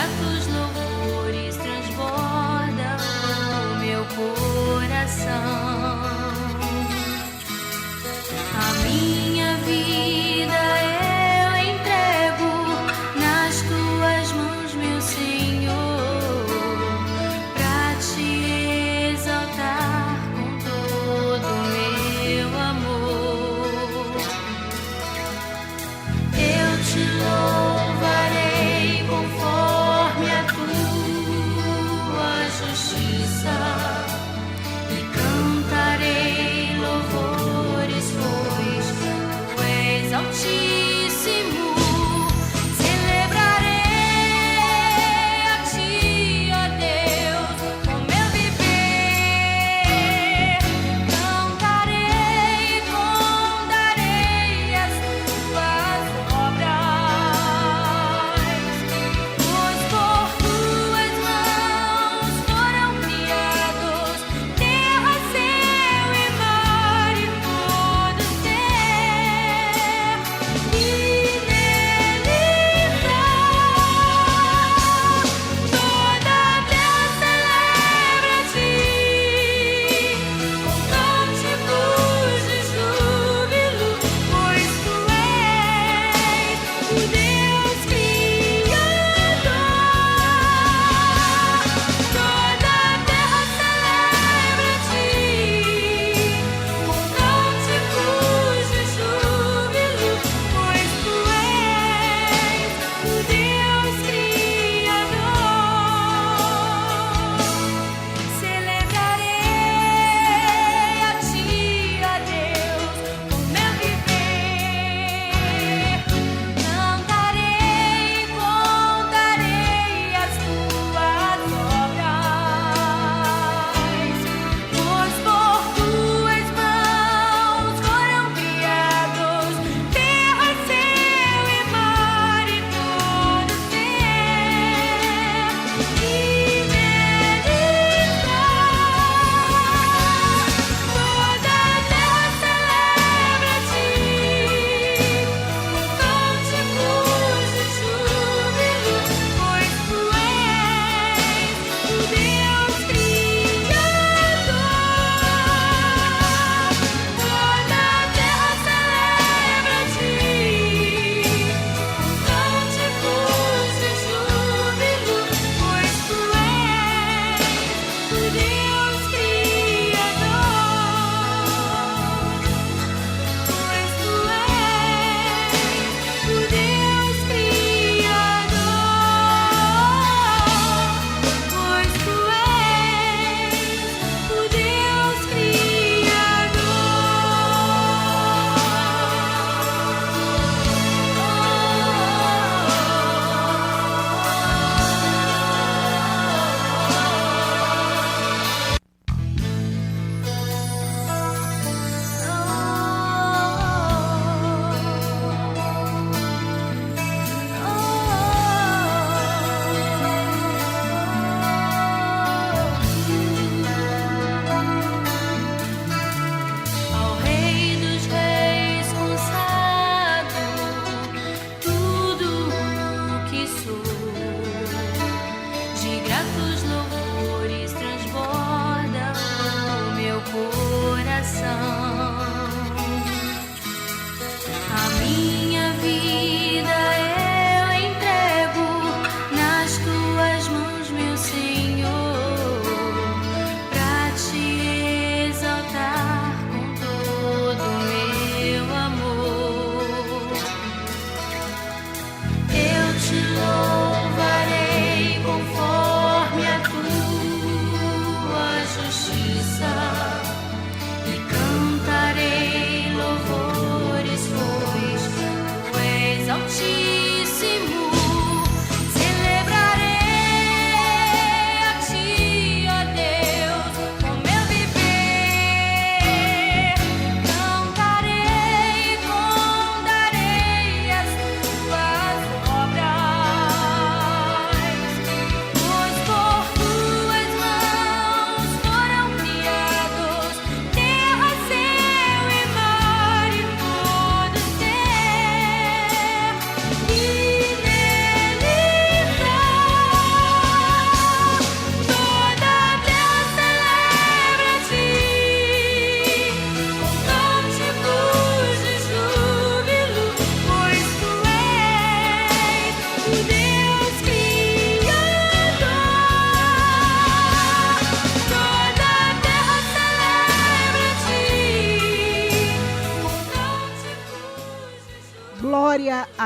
gratos louvores transborda o meu coração. A minha vida eu entrego nas tuas mãos, meu Senhor, pra te exaltar com todo o meu amor. Eu te louvarei conforme a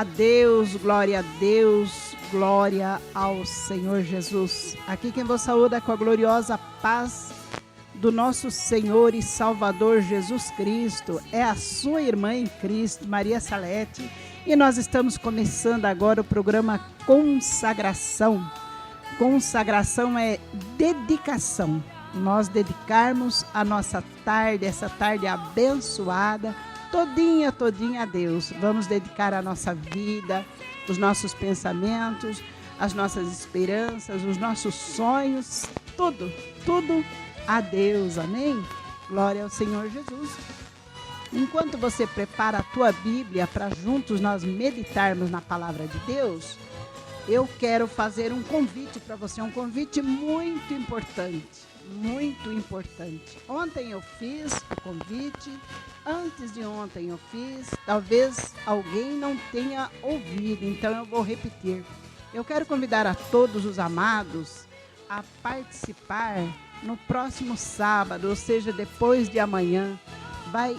a Deus, glória a Deus, glória ao Senhor Jesus. Aqui quem vos saúda com a gloriosa paz do nosso Senhor e Salvador Jesus Cristo é a sua irmã em Cristo, Maria Salete, e nós estamos começando agora o programa Consagração. Consagração é dedicação, nós dedicarmos a nossa tarde, essa tarde abençoada, todinha a Deus. Vamos dedicar a nossa vida, os nossos pensamentos, as nossas esperanças, os nossos sonhos, tudo a Deus, amém? Glória ao Senhor Jesus. Enquanto você prepara a tua Bíblia para juntos nós meditarmos na palavra de Deus, eu quero fazer um convite para você, um convite muito importante, muito importante. Ontem eu fiz o convite, antes de ontem eu fiz, talvez alguém não tenha ouvido, então eu vou repetir. Eu quero convidar a todos os amados a participar no próximo sábado, ou seja, depois de amanhã, vai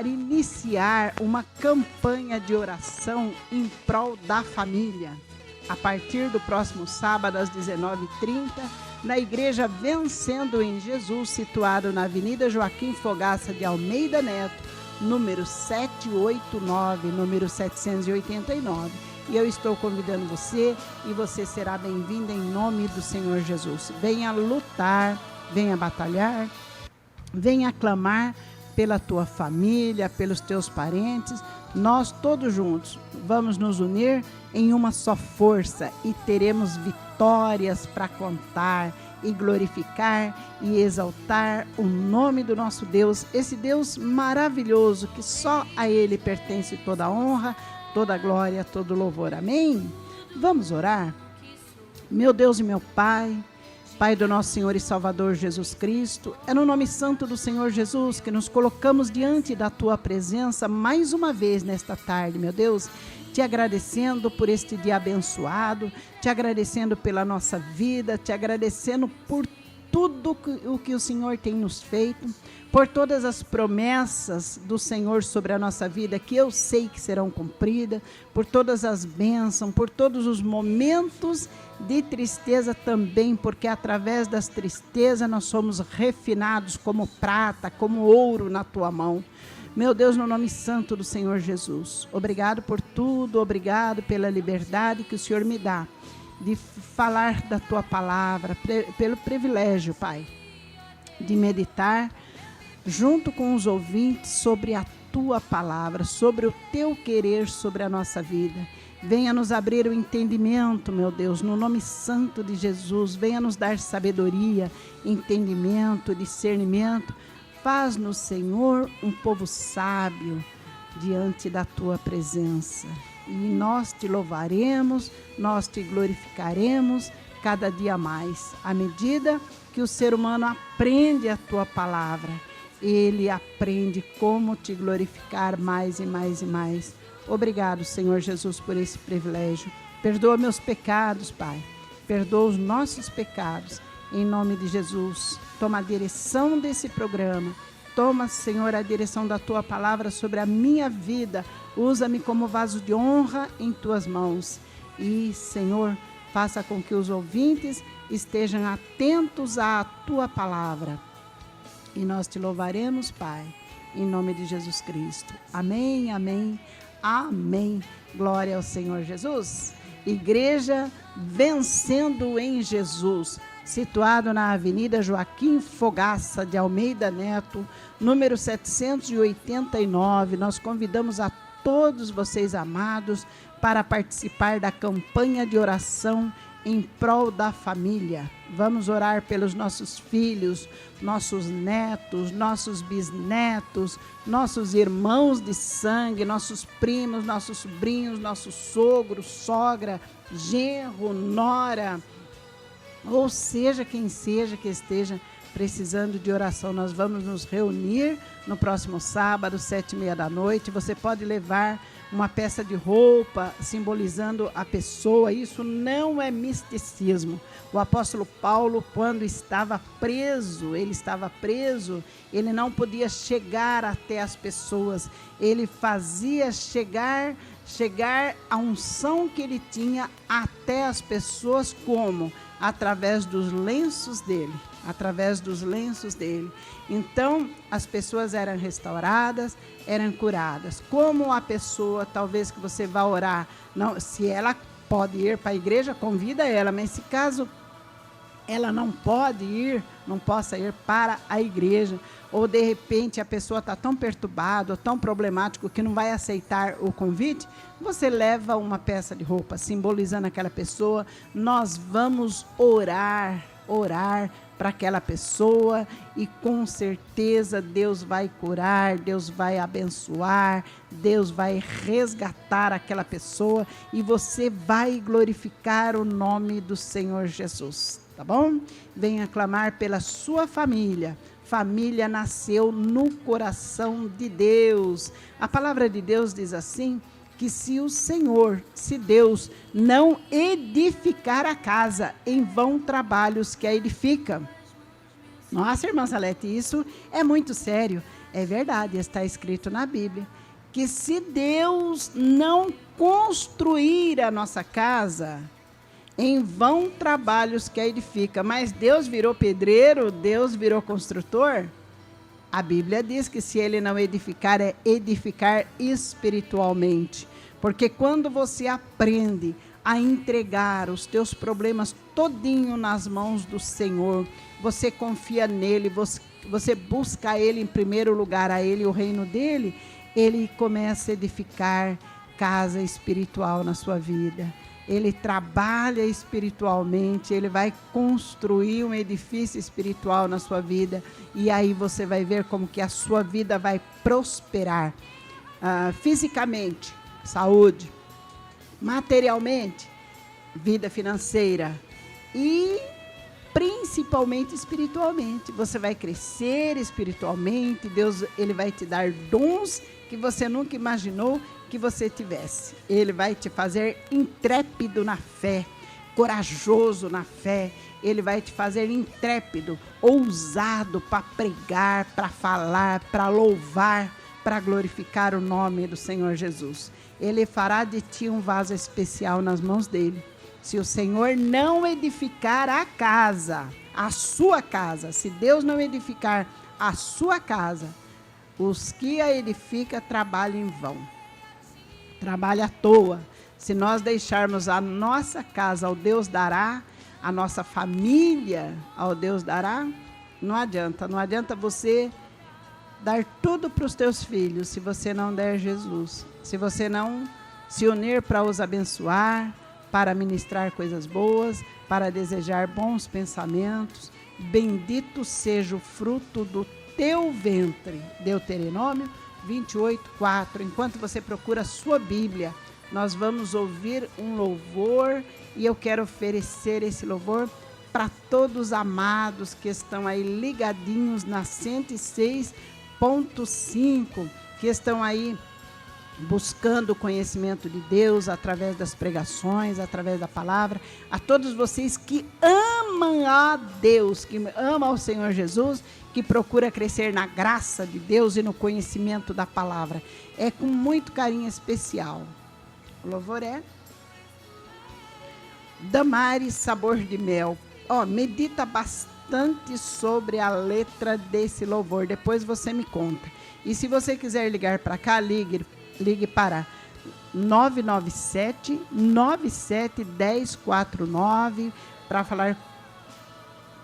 iniciar uma campanha de oração em prol da família. A partir do próximo sábado, às 19h30, na igreja Vencendo em Jesus, situado na Avenida Joaquim Fogaça de Almeida Neto, número 789, número 789. E eu estou convidando você, e você será bem-vindo em nome do Senhor Jesus. Venha lutar, venha batalhar, venha clamar pela tua família, pelos teus parentes. Nós todos juntos vamos nos unir em uma só força e teremos vitórias para contar e glorificar e exaltar o nome do nosso Deus, esse Deus maravilhoso que só a Ele pertence toda a honra, toda a glória, todo o louvor. Amém? Vamos orar? Meu Deus e meu Pai, Pai do nosso Senhor e Salvador Jesus Cristo, é no nome santo do Senhor Jesus que nos colocamos diante da Tua presença mais uma vez nesta tarde, meu Deus, te agradecendo por este dia abençoado, te agradecendo pela nossa vida, te agradecendo por tudo o que o Senhor tem nos feito, por todas as promessas do Senhor sobre a nossa vida, que eu sei que serão cumpridas, por todas as bênçãos, por todos os momentos de tristeza também, porque através das tristezas nós somos refinados como prata, como ouro na tua mão. Meu Deus, no nome santo do Senhor Jesus, obrigado por tudo, obrigado pela liberdade que o Senhor me dá de falar da tua palavra, pelo privilégio, Pai, de meditar junto com os ouvintes sobre a tua palavra, sobre o teu querer sobre a nossa vida. Venha nos abrir o entendimento, meu Deus, no nome santo de Jesus. Venha nos dar sabedoria, entendimento, discernimento. Faz-nos, Senhor, um povo sábio diante da tua presença. E nós te louvaremos, nós te glorificaremos cada dia mais. À medida que o ser humano aprende a tua palavra, ele aprende como te glorificar mais e mais e mais. Obrigado, Senhor Jesus, por esse privilégio. Perdoa meus pecados, Pai. Perdoa os nossos pecados. Em nome de Jesus, toma a direção desse programa. Toma, Senhor, a direção da tua palavra sobre a minha vida. Usa-me como vaso de honra em tuas mãos. E, Senhor, faça com que os ouvintes estejam atentos à tua palavra. E nós te louvaremos, Pai, em nome de Jesus Cristo. Amém, amém, amém. Glória ao Senhor Jesus. Igreja Vencendo em Jesus, situado na Avenida Joaquim Fogaça de Almeida Neto, número 789. Nós convidamos a todos vocês, amados, para participar da campanha de oração em prol da família. Vamos orar pelos nossos filhos, nossos netos, nossos bisnetos, nossos irmãos de sangue, nossos primos, nossos sobrinhos, nossos sogros, sogra, genro, nora, ou seja, quem seja que esteja precisando de oração. Nós vamos nos reunir no próximo sábado, 19h30. Você pode levar uma peça de roupa simbolizando a pessoa. Isso não é misticismo. O apóstolo Paulo, quando estava preso, ele não podia chegar até as pessoas. Ele fazia chegar chegar à unção que ele tinha até as pessoas, como? Através dos lenços dele, através dos lenços dele. Então, as pessoas eram restauradas, eram curadas. Como a pessoa, talvez que você vá orar, não, se ela pode ir para a igreja, convida ela, mas se caso ela não pode ir, não possa ir para a igreja, ou de repente a pessoa está tão perturbada, ou tão problemático que não vai aceitar o convite, você leva uma peça de roupa simbolizando aquela pessoa. Nós vamos orar para aquela pessoa e com certeza Deus vai curar, Deus vai abençoar, Deus vai resgatar aquela pessoa e você vai glorificar o nome do Senhor Jesus, tá bom? Venha clamar pela sua família. Família nasceu no coração de Deus. A palavra de Deus diz assim, que se Deus não edificar a casa, em vão trabalhos que a edifica. Nossa, irmã Salete, isso é muito sério. É verdade, está escrito na Bíblia, que se Deus não construir a nossa casa, em vão trabalhos que a edifica. Mas Deus virou pedreiro, Deus virou construtor? A Bíblia diz que se ele não edificar, é edificar espiritualmente. Porque quando você aprende a entregar os teus problemas todinho nas mãos do Senhor, você confia nele, você busca ele em primeiro lugar, a ele, o reino dele, ele começa a edificar casa espiritual na sua vida. Ele trabalha espiritualmente, ele vai construir um edifício espiritual na sua vida, e aí você vai ver como que a sua vida vai prosperar, fisicamente, saúde, materialmente, vida financeira e principalmente espiritualmente. Você vai crescer espiritualmente, Deus ele vai te dar dons que você nunca imaginou que você tivesse. Ele vai te fazer intrépido na fé, corajoso na fé. Ele vai te fazer intrépido, ousado para pregar, para falar, para louvar, para glorificar o nome do Senhor Jesus. Ele fará de ti um vaso especial nas mãos dele. Se o Senhor não edificar a casa, a sua casa, se Deus não edificar a sua casa, os que a edificam trabalham em vão. Trabalha à toa. Se nós deixarmos a nossa casa ao Deus dará, a nossa família ao Deus dará, não adianta você dar tudo para os teus filhos se você não der Jesus, se você não se unir para os abençoar, para ministrar coisas boas, para desejar bons pensamentos. Bendito seja o fruto do teu ventre. Deuteronômio 28:4. Enquanto você procura a sua Bíblia, nós vamos ouvir um louvor e eu quero oferecer esse louvor para todos os amados que estão aí ligadinhos na 106.5, que estão aí buscando o conhecimento de Deus através das pregações, através da palavra. A todos vocês que amam a Deus, que amam ao Senhor Jesus, que procura crescer na graça de Deus e no conhecimento da palavra. É com muito carinho especial. O louvor é Damares, Sabor de Mel. Medita bastante sobre a letra desse louvor, depois você me conta. E se você quiser ligar para cá, ligue para 997-97-1049 para falar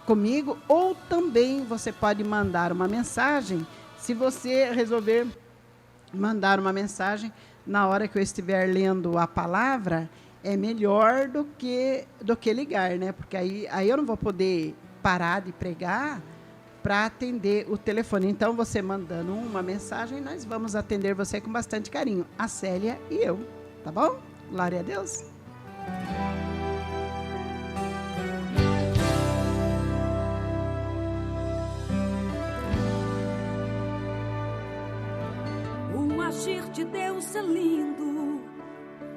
comigo, ou também você pode mandar uma mensagem. Se você resolver mandar uma mensagem na hora que eu estiver lendo a palavra, é melhor do que ligar, né? Porque aí eu não vou poder parar de pregar para atender o telefone. Então, você mandando uma mensagem, nós vamos atender você com bastante carinho. A Célia e eu, tá bom? Glória a Deus. O agir de Deus é lindo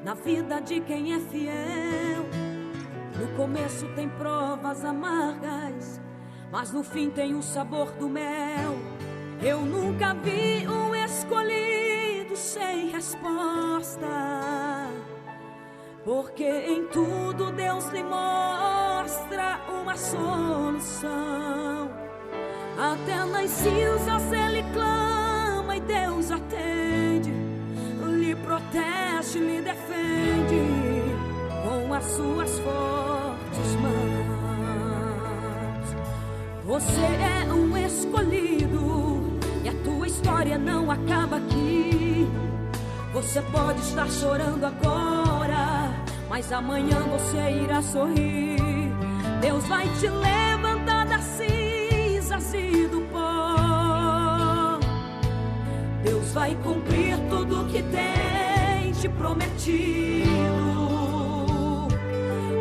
na vida de quem é fiel. No começo tem provas amargas, mas no fim tem o sabor do mel. Eu nunca vi um escolhido sem resposta, porque em tudo Deus lhe mostra uma solução. Até nas cinzas ele clama e Deus atende, lhe protege, lhe defende com as suas fortes mãos. Você é um escolhido e a tua história não acaba aqui. Você pode estar chorando agora, mas amanhã você irá sorrir. Deus vai te levantar das cinzas e do pó. Deus vai cumprir tudo que tem te prometido.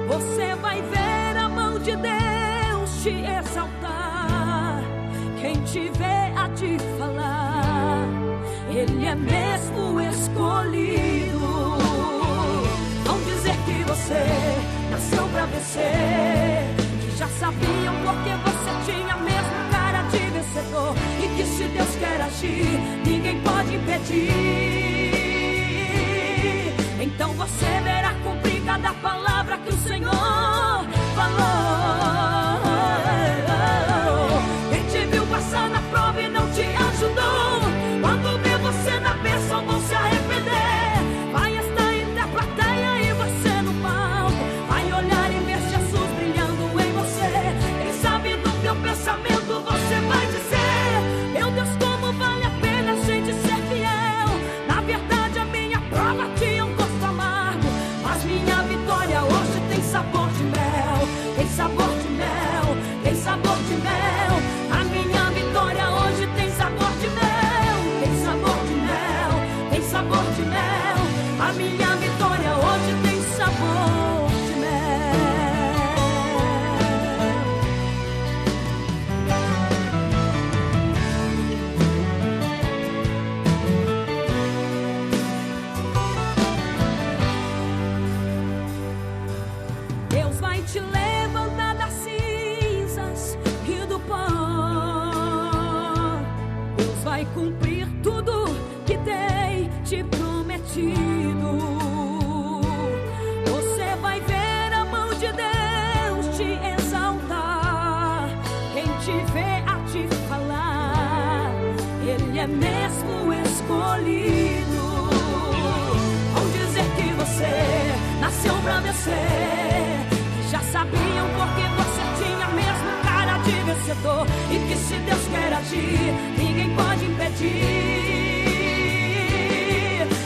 Você vai ver a mão de Deus te exaltar. Quem te vê a te falar, Ele é mesmo escolhido. Vão dizer que você nasceu pra vencer, que já sabiam porque você tinha mesmo cara de vencedor, e que se Deus quer agir, ninguém pode impedir. Então você verá cumprir cada palavra que o Senhor falou. Quem te viu passar na prova e não te ajudou, quando vê você na bênção vão se arrepender. Vai estar entre a plateia e você no palco, vai olhar e ver Jesus brilhando em você. Quem sabe do teu pensamento você vai dizer: meu Deus, como vale a pena a gente ser fiel. Na verdade a minha prova tinha um gosto amargo, mas minha vitória hoje tem sabor de mel. Tem sabor de mel, tem sabor de mel. A minha vitória hoje tem sabor de mel. Tem sabor de mel, tem sabor de mel. A minha vitória hoje tem sabor de mel. Deus vai te levantar das cinzas e do pó. Deus vai cumprir tudo que tem te prometido. Você vai ver a mão de Deus te exaltar. Quem te vê a te falar, Ele é mesmo escolhido. Vão dizer que você nasceu pra vencer, que já sabiam porque você tinha mesmo cara de vencedor, e que se Deus quer agir, ninguém pode impedir.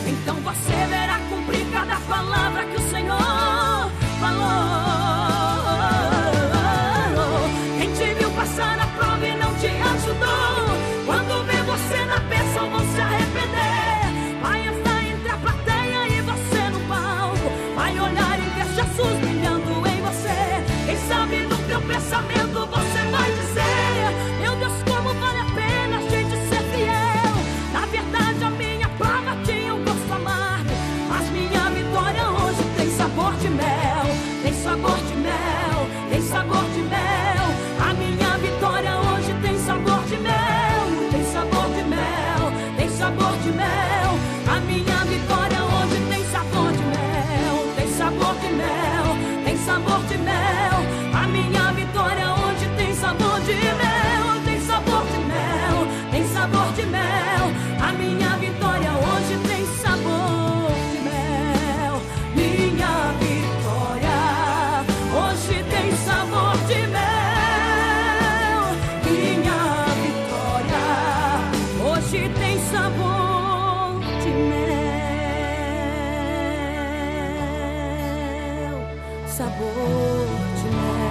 Então você verá cumprir cada palavra que o Senhor falou. Quem te viu passar na prova e não te ajudou, quando vê você na bênção vão se arrepender. Vai estar entre a plateia e você no palco, vai olhar e ver Jesus brilhando em você. Quem sabe no teu pensamento você vai dizer: meu Deus, como vale a pena a gente ser fiel. Na verdade a minha prova tinha um gosto amargo, mas minha vitória hoje tem sabor de mel. Tem sabor de mel, tem sabor de mel. A minha vitória hoje tem sabor de mel. Tem sabor de mel, tem sabor de mel. A minha vitória hoje tem sabor de mel. Tem sabor de mel, tem sabor de mel. A minha vitória hoje tem sabor de mel. Tem sabor de mel, tem sabor de mel. A minha vitória hoje tem sabor de mel. Minha vitória hoje tem sabor de mel. Minha vitória hoje tem sabor de mel. Sabor de mel.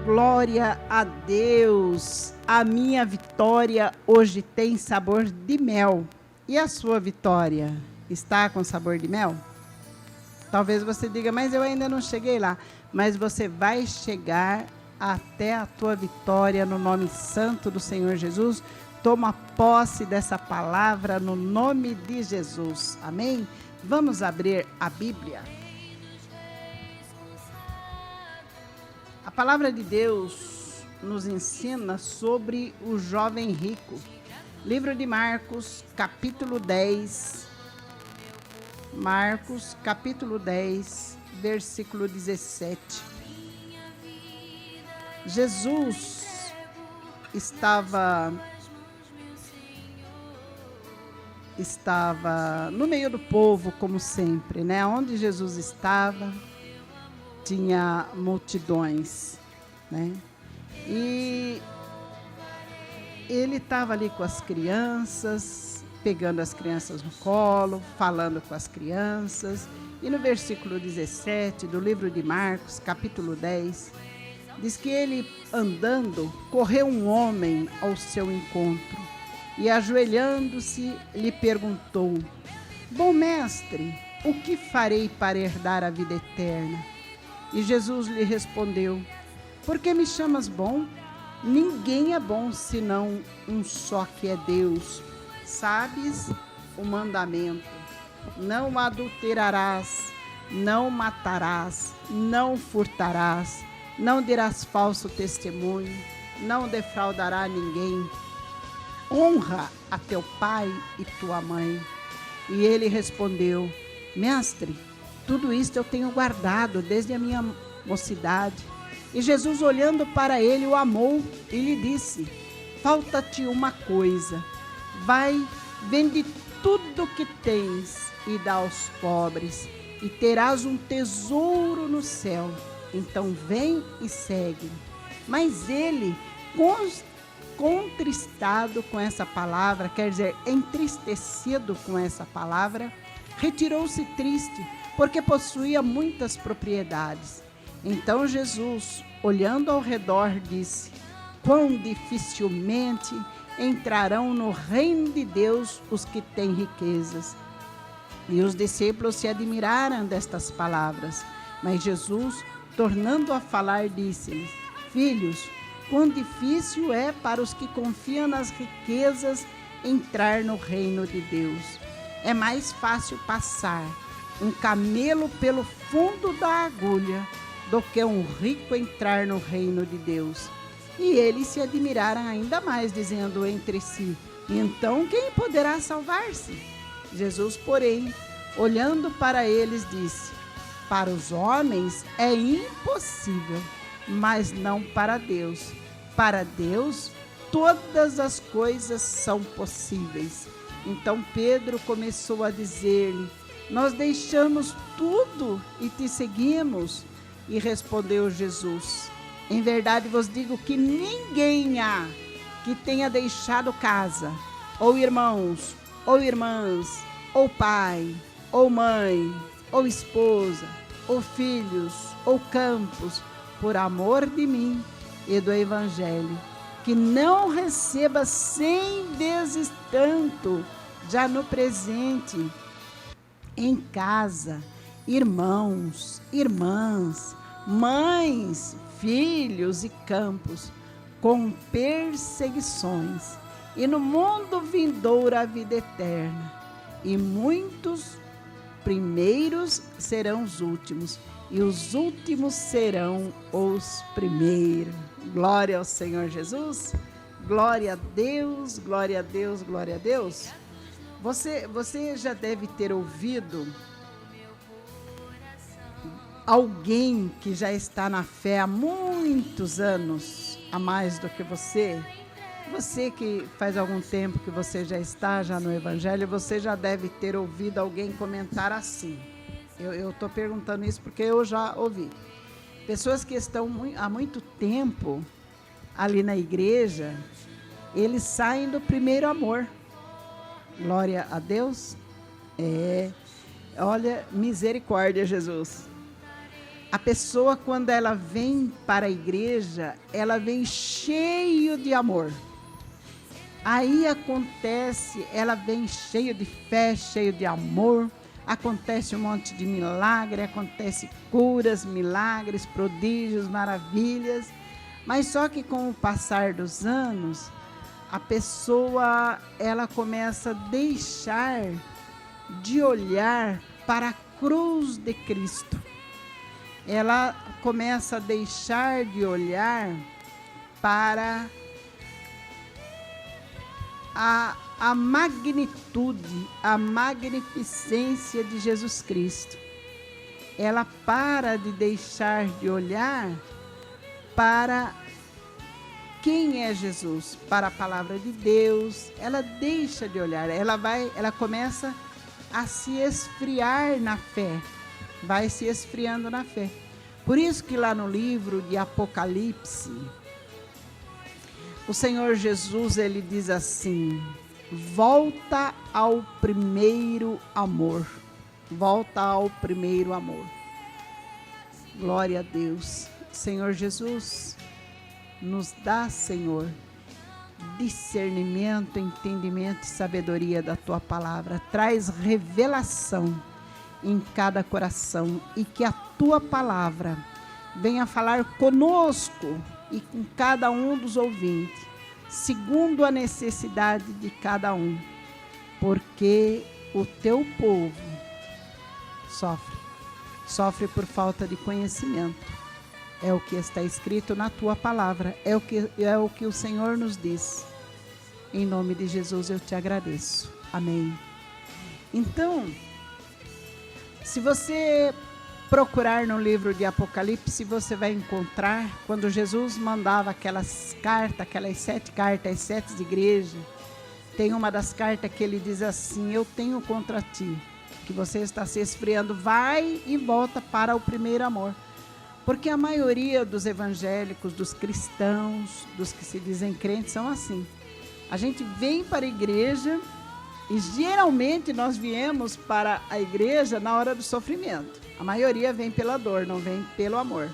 Glória a Deus. A minha vitória hoje tem sabor de mel. E a sua vitória está com sabor de mel? Talvez você diga: mas eu ainda não cheguei lá. Mas você vai chegar até a tua vitória no nome santo do Senhor Jesus. Toma posse dessa palavra no nome de Jesus. Amém? Vamos abrir a Bíblia. A palavra de Deus nos ensina sobre o jovem rico. Livro de Marcos, capítulo 10. Marcos, capítulo 10, versículo 17. Jesus estava no meio do povo, como sempre, né? Onde Jesus estava, tinha multidões, né? E ele estava ali com as crianças, pegando as crianças no colo, falando com as crianças. E no versículo 17 do livro de Marcos, capítulo 10, diz que ele, andando, correu um homem ao seu encontro e, ajoelhando-se, lhe perguntou: Bom mestre, o que farei para herdar a vida eterna? E Jesus lhe respondeu: Por que me chamas bom? Ninguém é bom senão um só, que é Deus. Sabes o mandamento: não adulterarás, não matarás, não furtarás, não dirás falso testemunho, não defraudará ninguém. Honra a teu pai e tua mãe. E ele respondeu: Mestre, tudo isto eu tenho guardado desde a minha mocidade. E Jesus, olhando para ele, o amou e lhe disse: Falta-te uma coisa. Vai, vende tudo que tens e dá aos pobres, e terás um tesouro no céu. Então vem e segue. Mas ele, contristado com essa palavra, quer dizer, entristecido com essa palavra, retirou-se triste, porque possuía muitas propriedades. Então Jesus, olhando ao redor, disse: Quão dificilmente entrarão no reino de Deus os que têm riquezas. E os discípulos se admiraram destas palavras. Mas Jesus, tornando a falar, disse-lhes: Filhos, quão difícil é para os que confiam nas riquezas entrar no reino de Deus. É mais fácil passar um camelo pelo fundo da agulha do que um rico entrar no reino de Deus. E eles se admiraram ainda mais, dizendo entre si: Então quem poderá salvar-se? Jesus, porém, olhando para eles, disse: Para os homens é impossível, mas não para Deus. Para Deus, todas as coisas são possíveis. Então Pedro começou a dizer-lhe: Nós deixamos tudo e te seguimos. E respondeu Jesus: Em verdade vos digo que ninguém há que tenha deixado casa, ou irmãos, ou irmãs, ou pai, ou mãe, ou esposa, ou filhos, ou campos, por amor de mim e do Evangelho, que não receba 100 vezes tanto, já no presente, em casa, irmãos, irmãs, mães, filhos e campos, com perseguições, e no mundo vindouro a vida eterna. E muitos primeiros serão os últimos, e os últimos serão os primeiros. Glória ao Senhor Jesus. Glória a Deus, glória a Deus, glória a Deus. Você já deve ter ouvido alguém que já está na fé há muitos anos, a mais do que você. Você que faz algum tempo que você já está no Evangelho, você já deve ter ouvido alguém comentar assim. Eu estou perguntando isso porque eu já ouvi. Pessoas que estão há muito tempo ali na igreja, eles saem do primeiro amor. Glória a Deus. Olha, misericórdia, Jesus. A pessoa, quando ela vem para a igreja, ela vem cheio de amor. Aí acontece, ela vem cheio de fé, cheio de amor, acontece um monte de milagre, acontece curas, milagres, prodígios, maravilhas. Mas só que com o passar dos anos, a pessoa, ela começa a deixar de olhar para a cruz de Cristo. Ela começa a deixar de olhar para a magnitude, a magnificência de Jesus Cristo. Ela para de deixar de olhar para quem é Jesus, para a palavra de Deus. Ela deixa de olhar, ela começa a se esfriar na fé, vai se esfriando na fé. Por isso que lá no livro de Apocalipse, o Senhor Jesus, ele diz assim: volta ao primeiro amor. Volta ao primeiro amor. Glória a Deus. Senhor Jesus, nos dá, Senhor, discernimento, entendimento e sabedoria da Tua palavra. Traz revelação em cada coração e que a Tua palavra venha falar conosco e com cada um dos ouvintes, segundo a necessidade de cada um, porque o Teu povo sofre por falta de conhecimento. É o que está escrito na Tua palavra, é o que o Senhor nos diz. Em nome de Jesus eu te agradeço. Amém. Então, se você procurar no livro de Apocalipse, você vai encontrar quando Jesus mandava aquelas cartas, aquelas 7 cartas, as 7 igrejas. Tem uma das cartas que ele diz assim: eu tenho contra ti, que você está se esfriando, vai e volta para o primeiro amor. Porque a maioria dos evangélicos, dos cristãos, dos que se dizem crentes, são assim. A gente vem para a igreja e geralmente nós viemos para a igreja na hora do sofrimento. A maioria vem pela dor, não vem pelo amor.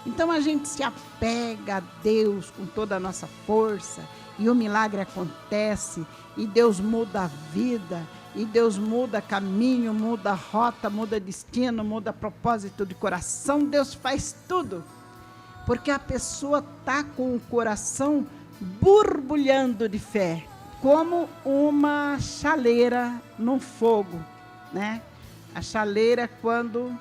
Então a gente se apega a Deus com toda a nossa força e o milagre acontece e Deus muda a vida. E Deus muda caminho, muda rota, muda destino, muda propósito de coração. Deus faz tudo. Porque a pessoa está com o coração borbulhando de fé. Como uma chaleira no fogo, né? A chaleira, quando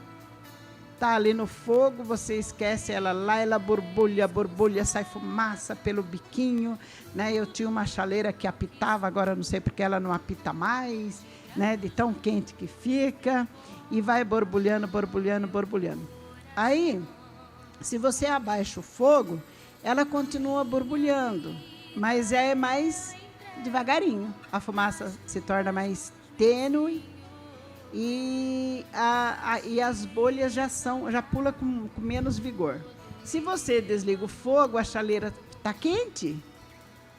está ali no fogo, você esquece ela lá, ela borbulha, sai fumaça pelo biquinho, né? Eu tinha uma chaleira que apitava, agora não sei porque ela não apita mais, né? De tão quente que fica, e vai borbulhando. Aí, se você abaixa o fogo, ela continua borbulhando, mas é mais devagarinho. A fumaça se torna mais tênue, e as bolhas já pula com menos vigor. Se você desliga o fogo, a chaleira está quente,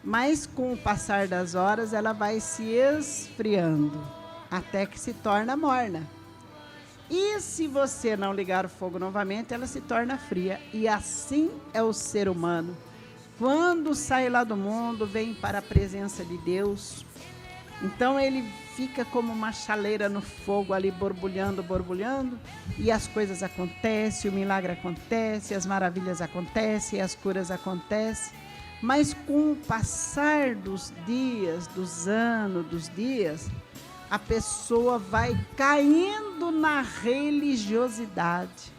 mas com o passar das horas ela vai se esfriando até que se torna morna. E se você não ligar o fogo novamente, ela se torna fria. E assim é o ser humano. Quando sai lá do mundo, vem para a presença de Deus. Então ele fica como uma chaleira no fogo ali, borbulhando, e as coisas acontecem, o milagre acontece, as maravilhas acontecem, as curas acontecem. Mas com o passar dos dias, dos anos, dos dias, a pessoa vai caindo na religiosidade.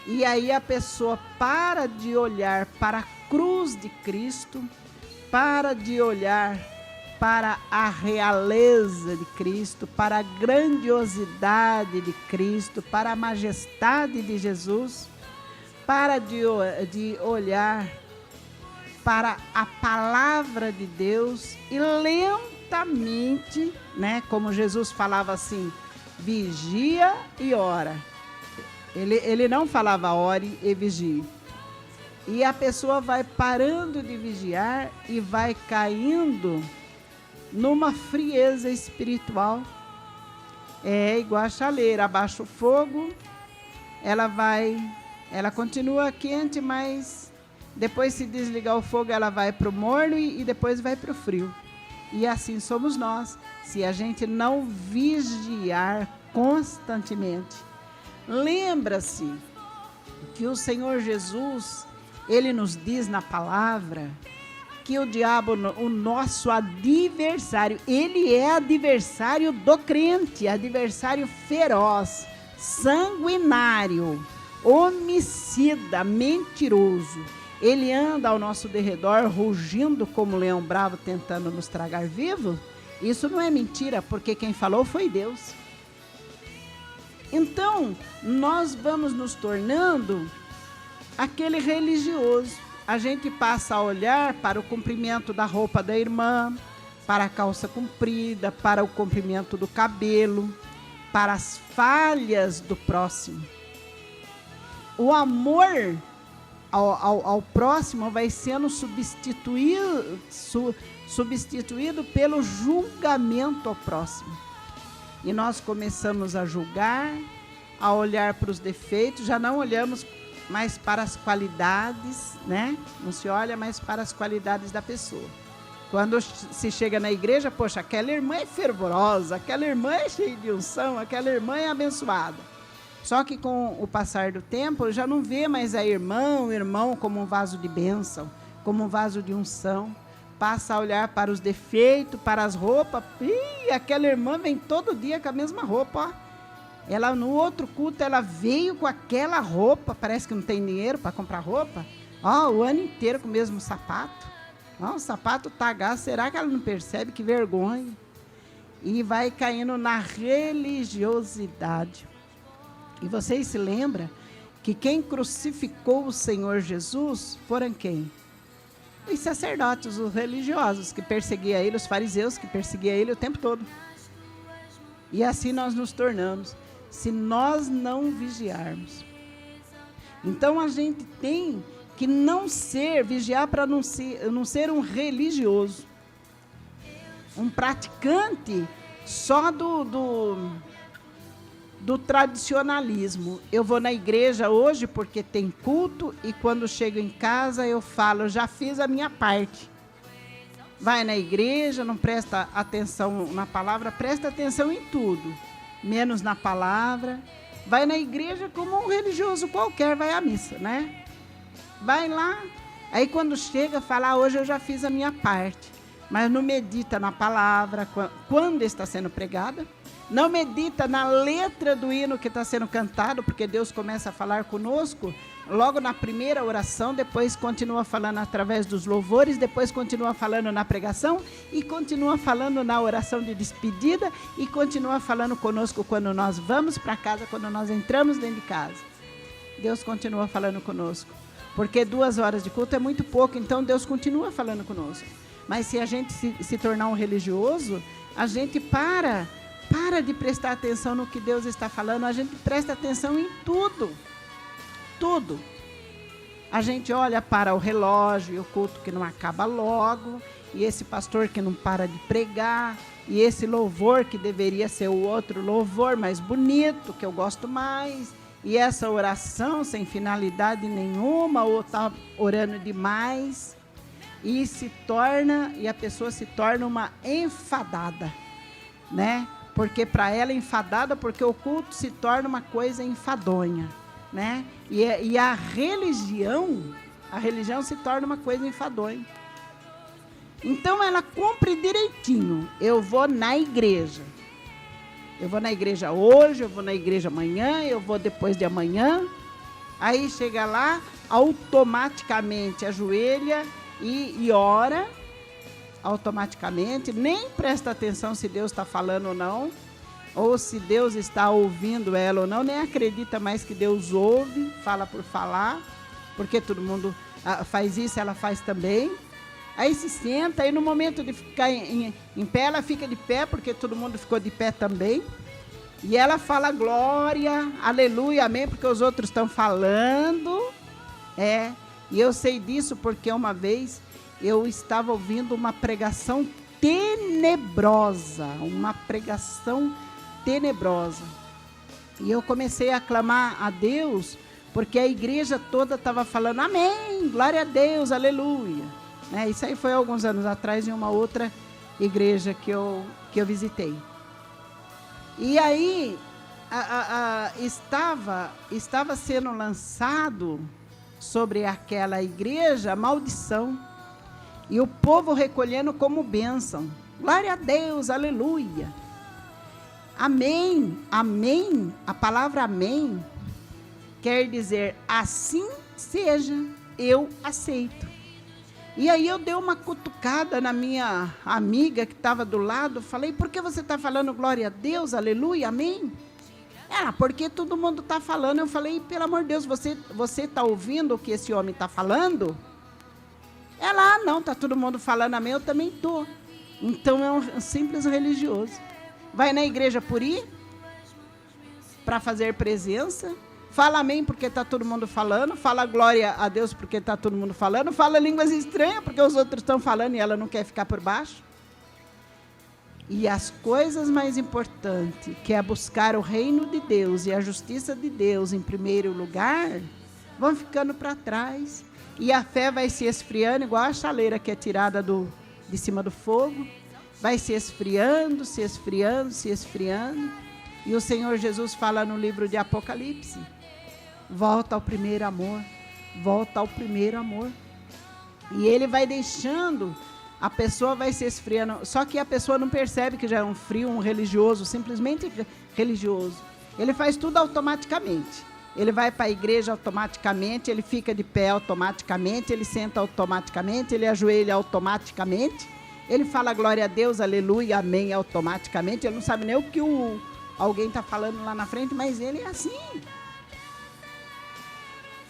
E aí a pessoa para de olhar para a cruz de Cristo, para de olhar para a realeza de Cristo, para a grandiosidade de Cristo, para a majestade de Jesus, para de olhar para a palavra de Deus e lentamente, né, como Jesus falava assim, vigia e ora. Ele não falava ore e vigie. E a pessoa vai parando de vigiar e vai caindo numa frieza espiritual. É igual a chaleira, abaixa o fogo, ela continua quente, mas depois, se desligar o fogo, ela vai para o morno e depois vai para o frio. E assim somos nós, se a gente não vigiar constantemente. Lembra-se que o Senhor Jesus, ele nos diz na palavra que o diabo, o nosso adversário, ele é adversário do crente, adversário feroz, sanguinário, homicida, mentiroso. Ele anda ao nosso derredor, rugindo como leão bravo, tentando nos tragar vivos. Isso não é mentira, porque quem falou foi Deus. Então, nós vamos nos tornando aquele religioso. A gente passa a olhar para o comprimento da roupa da irmã, para a calça comprida, para o comprimento do cabelo, para as falhas do próximo. O amor ao próximo vai sendo substituído pelo julgamento ao próximo. E nós começamos a julgar, a olhar para os defeitos, já não olhamos mais para as qualidades, né? Não se olha mais para as qualidades da pessoa. Quando se chega na igreja, poxa, aquela irmã é fervorosa, aquela irmã é cheia de unção, aquela irmã é abençoada. Só que com o passar do tempo, já não vê mais o irmão como um vaso de bênção, como um vaso de unção. Passa a olhar para os defeitos, para as roupas. Ih, aquela irmã vem todo dia com a mesma roupa, ó. Ela, no outro culto, ela veio com aquela roupa, parece que não tem dinheiro para comprar roupa. Ó, o ano inteiro com o mesmo sapato. Ó, o sapato tá gasto, será que ela não percebe? Que vergonha. E vai caindo na religiosidade. E vocês se lembram que quem crucificou o Senhor Jesus foram quem? Os sacerdotes, os religiosos, que perseguiam ele, os fariseus, que perseguiam ele o tempo todo. E assim nós nos tornamos, se nós não vigiarmos. Então a gente tem que vigiar para não ser um religioso, um praticante só do tradicionalismo. Eu vou na igreja hoje porque tem culto e quando chego em casa eu falo, já fiz a minha parte. Vai na igreja, não presta atenção na palavra, presta atenção em tudo, menos na palavra. Vai na igreja como um religioso qualquer, vai à missa, né? Vai lá, aí quando chega, fala, hoje eu já fiz a minha parte. Mas não medita na palavra quando está sendo pregada, não medita na letra do hino que está sendo cantado, porque Deus começa a falar conosco logo na primeira oração, depois continua falando através dos louvores, depois continua falando na pregação e continua falando na oração de despedida e continua falando conosco quando nós vamos para casa, quando nós entramos dentro de casa. Deus continua falando conosco, porque 2 horas de culto é muito pouco, então Deus continua falando conosco. Mas se a gente se tornar um religioso, a gente para de prestar atenção no que Deus está falando, a gente presta atenção em tudo. Tudo. A gente olha para o relógio e o culto que não acaba logo, e esse pastor que não para de pregar, e esse louvor que deveria ser o outro louvor mais bonito, que eu gosto mais, e essa oração sem finalidade nenhuma, ou está orando demais, e a pessoa se torna uma enfadada, né? Porque para ela é enfadada, porque o culto se torna uma coisa enfadonha, né? E a religião se torna uma coisa enfadonha. Então ela cumpre direitinho. Eu vou na igreja. Eu vou na igreja hoje, eu vou na igreja amanhã, eu vou depois de amanhã. Aí chega lá, automaticamente ajoelha e ora. Automaticamente, nem presta atenção se Deus está falando ou não, ou se Deus está ouvindo ela ou não, nem acredita mais que Deus ouve, fala por falar, porque todo mundo faz isso, ela faz também. Aí se senta, aí no momento de ficar em pé, ela fica de pé, porque todo mundo ficou de pé também, e ela fala glória, aleluia, amém, porque os outros estão falando, e eu sei disso porque uma vez eu estava ouvindo uma pregação tenebrosa, e eu comecei a clamar a Deus, porque a igreja toda estava falando, amém, glória a Deus, aleluia. Isso aí foi alguns anos atrás, em uma outra igreja que eu visitei. E aí, estava sendo lançado sobre aquela igreja maldição, e o povo recolhendo como bênção. Glória a Deus, aleluia. Amém, amém. A palavra amém quer dizer assim seja. eu aceito. E aí eu dei uma cutucada na minha amiga que estava do lado, falei, por que você está falando glória a Deus, aleluia, amém? Porque todo mundo está falando. Eu falei, pelo amor de Deus, você está ouvindo o que esse homem está falando? Ela, não, está todo mundo falando amém, eu também estou. Então é um simples religioso. Vai na igreja por ir, para fazer presença, fala amém porque está todo mundo falando, fala glória a Deus porque está todo mundo falando, fala línguas estranhas porque os outros estão falando e ela não quer ficar por baixo. E as coisas mais importantes, que é buscar o reino de Deus e a justiça de Deus em primeiro lugar, vão ficando para trás. E a fé vai se esfriando, igual a chaleira que é tirada de cima do fogo, vai se esfriando, se esfriando, se esfriando. E o Senhor Jesus fala no livro de Apocalipse, volta ao primeiro amor, volta ao primeiro amor. E ele vai deixando, a pessoa vai se esfriando, só que a pessoa não percebe que já é um frio, um religioso, simplesmente religioso. Ele faz tudo automaticamente. Ele vai para a igreja automaticamente, ele fica de pé automaticamente, ele senta automaticamente, ele ajoelha automaticamente, ele fala glória a Deus, aleluia, amém automaticamente, ele não sabe nem o que alguém está falando lá na frente, mas ele é assim.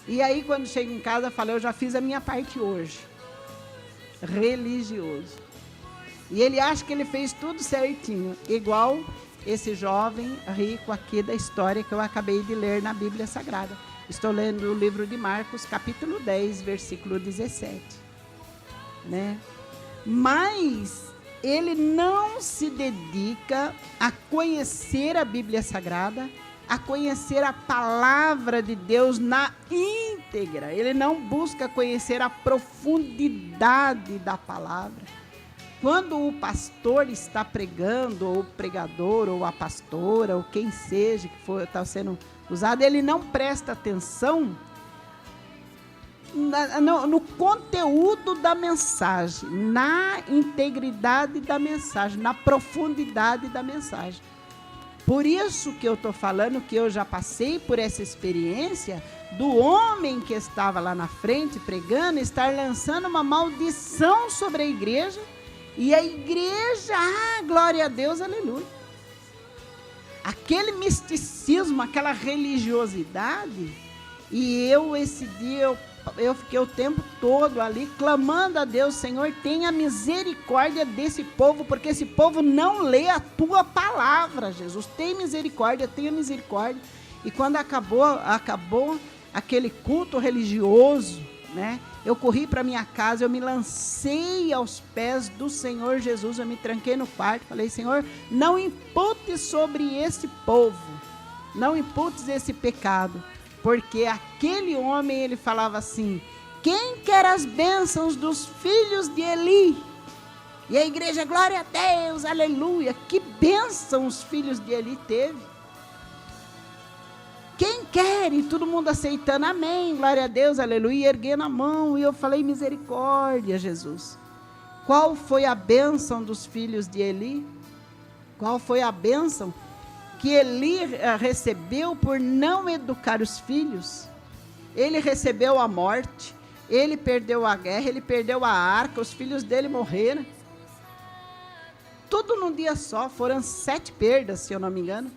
E aí quando chega em casa, fala, eu já fiz a minha parte hoje. Religioso. E ele acha que ele fez tudo certinho, igual esse jovem rico aqui da história que eu acabei de ler na Bíblia Sagrada. Estou lendo o livro de Marcos, capítulo 10, versículo 17. Né? Mas ele não se dedica a conhecer a Bíblia Sagrada, a conhecer a palavra de Deus na íntegra. Ele não busca conhecer a profundidade da palavra. Quando o pastor está pregando, ou o pregador, ou a pastora, ou quem seja que for está sendo usado, ele não presta atenção no conteúdo da mensagem, na integridade da mensagem, na profundidade da mensagem. Por isso que eu estou falando que eu já passei por essa experiência do homem que estava lá na frente pregando, estar lançando uma maldição sobre a igreja, e a igreja, glória a Deus, aleluia. Aquele misticismo, aquela religiosidade, e esse dia eu fiquei o tempo todo ali clamando a Deus, Senhor, tenha misericórdia desse povo, porque esse povo não lê a tua palavra, Jesus, tenha misericórdia. E quando acabou aquele culto religioso, né? Eu corri para minha casa, eu me lancei aos pés do Senhor Jesus, eu me tranquei no quarto, falei, Senhor, não impute sobre esse povo, não imputes esse pecado, porque aquele homem, ele falava assim, quem quer as bênçãos dos filhos de Eli? E a igreja, glória a Deus, aleluia, que bênção os filhos de Eli teve. Quem quer? E todo mundo aceitando, amém, glória a Deus, aleluia, erguendo a mão. E eu falei, misericórdia, Jesus. Qual foi a bênção dos filhos de Eli? Qual foi a bênção que Eli recebeu por não educar os filhos? Ele recebeu a morte, ele perdeu a guerra, ele perdeu a arca, os filhos dele morreram. Tudo num dia só, foram 7 perdas, se eu não me engano.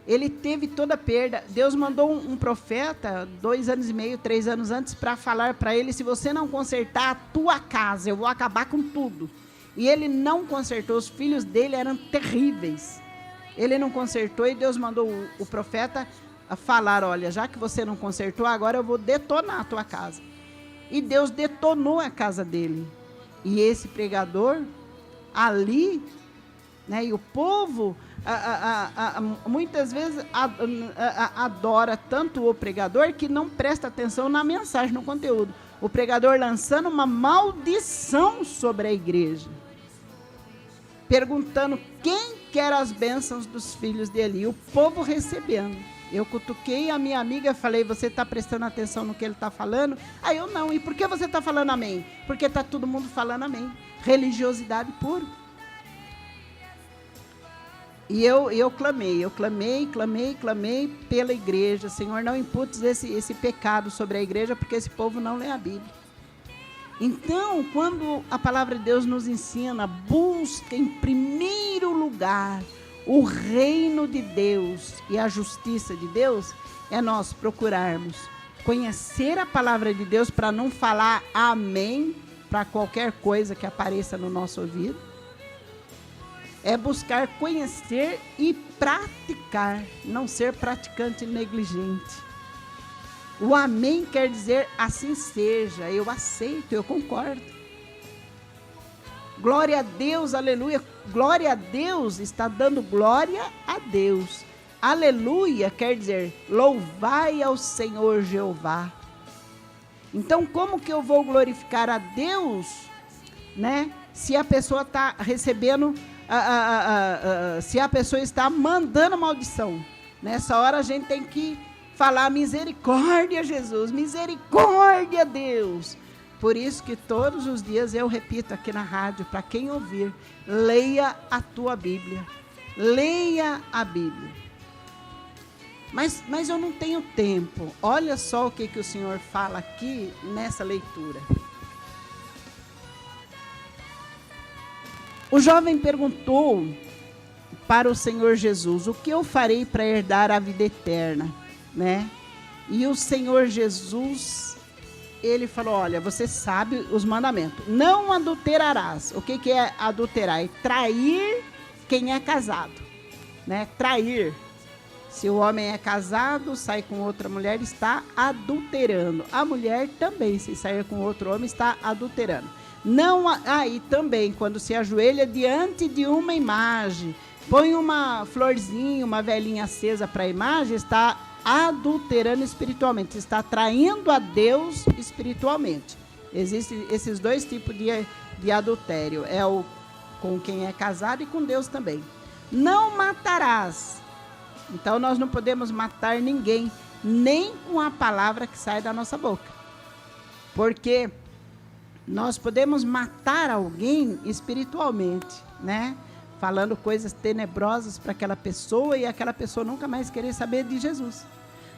Ele teve toda a perda. Deus mandou um profeta, 2 anos e meio, 3 anos antes, para falar para ele, se você não consertar a tua casa, eu vou acabar com tudo. E ele não consertou, os filhos dele eram terríveis. Ele não consertou e Deus mandou o profeta a falar, olha, já que você não consertou, agora eu vou detonar a tua casa. E Deus detonou a casa dele. E esse pregador, ali, né, e o povo muitas vezes adora tanto o pregador que não presta atenção na mensagem, no conteúdo. O pregador lançando uma maldição sobre a igreja, perguntando quem quer as bênçãos dos filhos de Eli, o povo recebendo. Eu cutuquei a minha amiga e falei, você está prestando atenção no que ele está falando? Aí eu não, e por que você está falando amém? Porque está todo mundo falando amém, religiosidade pura. E eu clamei pela igreja. Senhor, não imputes esse pecado sobre a igreja, porque esse povo não lê a Bíblia. Então, quando a palavra de Deus nos ensina, busca em primeiro lugar o reino de Deus e a justiça de Deus, é nós procurarmos conhecer a palavra de Deus para não falar amém para qualquer coisa que apareça no nosso ouvido. É buscar conhecer e praticar, não ser praticante negligente. O amém quer dizer assim seja, eu aceito, eu concordo. Glória a Deus, aleluia. Glória a Deus está dando glória a Deus. Aleluia quer dizer louvai ao Senhor Jeová. Então, como que eu vou glorificar a Deus, né? Se a pessoa está recebendo, se a pessoa está mandando maldição. Nessa hora a gente tem que falar misericórdia, Jesus, misericórdia, Deus. Por isso que todos os dias eu repito aqui na rádio, para quem ouvir, leia a tua Bíblia. Leia a Bíblia. Mas eu não tenho tempo. Olha só o que o Senhor fala aqui nessa leitura. O jovem perguntou para o Senhor Jesus: o que eu farei para herdar a vida eterna? Né? E o Senhor Jesus, ele falou: olha, você sabe os mandamentos. Não adulterarás. O que é adulterar? É trair quem é casado. Né? Trair. Se o homem é casado, sai com outra mulher, está adulterando. A mulher também, se sair com outro homem, está adulterando. Não, e também, quando se ajoelha diante de uma imagem, põe uma florzinha, uma velinha acesa para a imagem, está adulterando espiritualmente, está traindo a Deus espiritualmente. Existem esses dois tipos de adultério, é o com quem é casado e com Deus também. Não matarás. Então nós não podemos matar ninguém, nem com a palavra que sai da nossa boca. Porque nós podemos matar alguém espiritualmente, né? Falando coisas tenebrosas para aquela pessoa e aquela pessoa nunca mais querer saber de Jesus.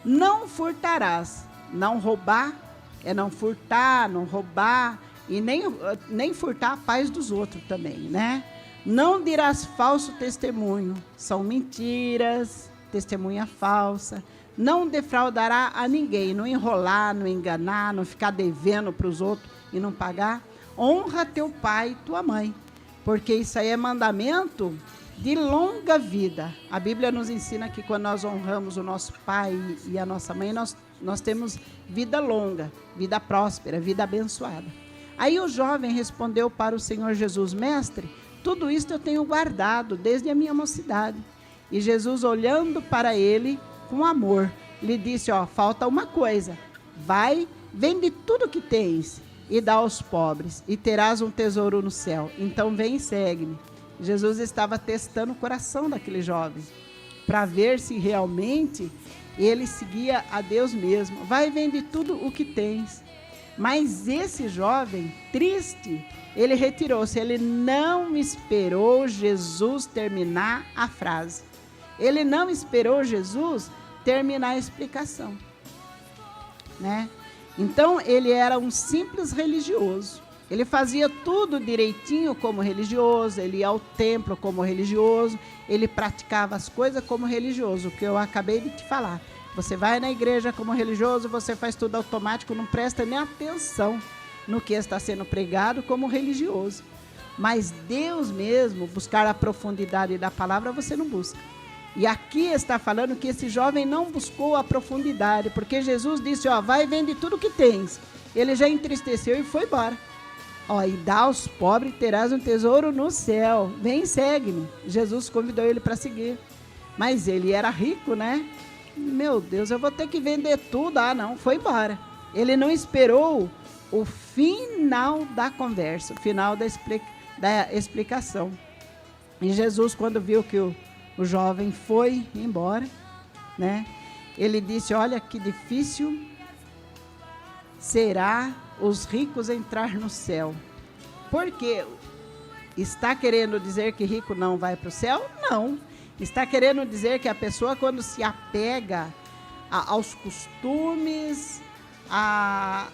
Não furtarás. Não roubar é não furtar, não roubar e nem furtar a paz dos outros também, né? Não dirás falso testemunho. São mentiras, testemunha falsa. Não defraudará a ninguém, não enrolar, não enganar, não ficar devendo para os outros e não pagar. Honra teu pai e tua mãe, porque isso aí é mandamento de longa vida. A Bíblia nos ensina que quando nós honramos o nosso pai e a nossa mãe, nós temos vida longa, vida próspera, vida abençoada. Aí o jovem respondeu para o Senhor Jesus: mestre, tudo isso eu tenho guardado desde a minha mocidade. E Jesus, olhando para ele com amor, lhe disse: falta uma coisa. Vai, vende tudo que tens e dá aos pobres, e terás um tesouro no céu. Então vem e segue-me. Jesus estava testando o coração daquele jovem, para ver se realmente ele seguia a Deus mesmo. Vai, vende tudo o que tens. Mas esse jovem, triste, ele retirou-se. Ele não esperou Jesus terminar a frase. Ele não esperou Jesus terminar a explicação, né? Então, ele era um simples religioso. Ele fazia tudo direitinho como religioso, ele ia ao templo como religioso, ele praticava as coisas como religioso, o que eu acabei de te falar. Você vai na igreja como religioso, você faz tudo automático, não presta nem atenção no que está sendo pregado como religioso. Mas Deus mesmo, buscar a profundidade da palavra, você não busca. E aqui está falando que esse jovem não buscou a profundidade, porque Jesus disse: vai, vende tudo que tens. Ele já entristeceu e foi embora. E dá aos pobres, terás um tesouro no céu. Vem, segue-me. Jesus convidou ele para seguir. Mas ele era rico, né? Meu Deus, eu vou ter que vender tudo. Não, foi embora. Ele não esperou o final da conversa, o final da explicação. E Jesus, quando viu que o jovem foi embora, né? Ele disse: olha que difícil será os ricos entrar no céu. Por quê? Está querendo dizer que rico não vai para o céu? Não. Está querendo dizer que a pessoa, quando se apega aos costumes, à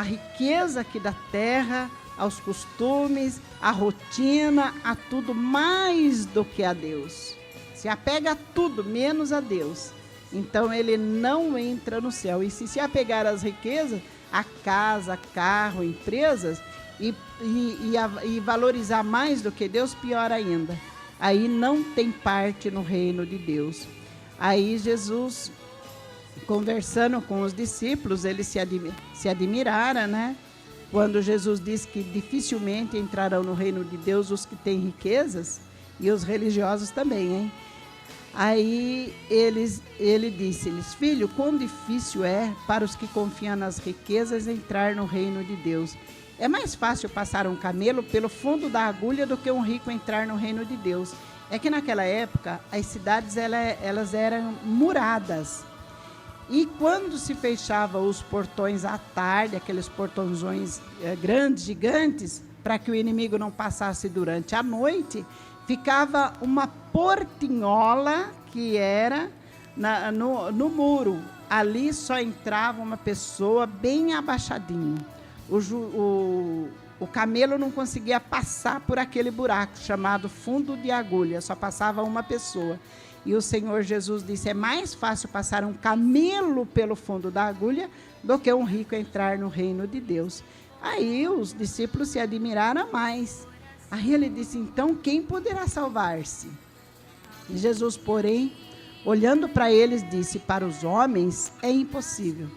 riqueza aqui da terra, aos costumes, à rotina, a tudo mais do que a Deus. Se apega a tudo, menos a Deus. Então ele não entra no céu. E se apegar às riquezas, a casa, carro, empresas, e valorizar mais do que Deus, pior ainda. Aí não tem parte no reino de Deus. Aí Jesus, conversando com os discípulos, eles se admiraram, né? Quando Jesus disse que dificilmente entrarão no reino de Deus os que têm riquezas, e os religiosos também, hein? Aí ele disse-lhes: filho, quão difícil é para os que confiam nas riquezas entrar no reino de Deus. É mais fácil passar um camelo pelo fundo da agulha do que um rico entrar no reino de Deus. É que naquela época as cidades elas eram muradas. E quando se fechavam os portões à tarde, aqueles portões grandes, gigantes, para que o inimigo não passasse durante a noite, ficava uma portinhola que era no muro. Ali só entrava uma pessoa bem abaixadinho. O camelo não conseguia passar por aquele buraco chamado fundo de agulha, só passava uma pessoa. E o Senhor Jesus disse: é mais fácil passar um camelo pelo fundo da agulha do que um rico entrar no reino de Deus. Aí os discípulos se admiraram mais. Aí ele disse: então quem poderá salvar-se? E Jesus, porém, olhando para eles, disse: para os homens é impossível,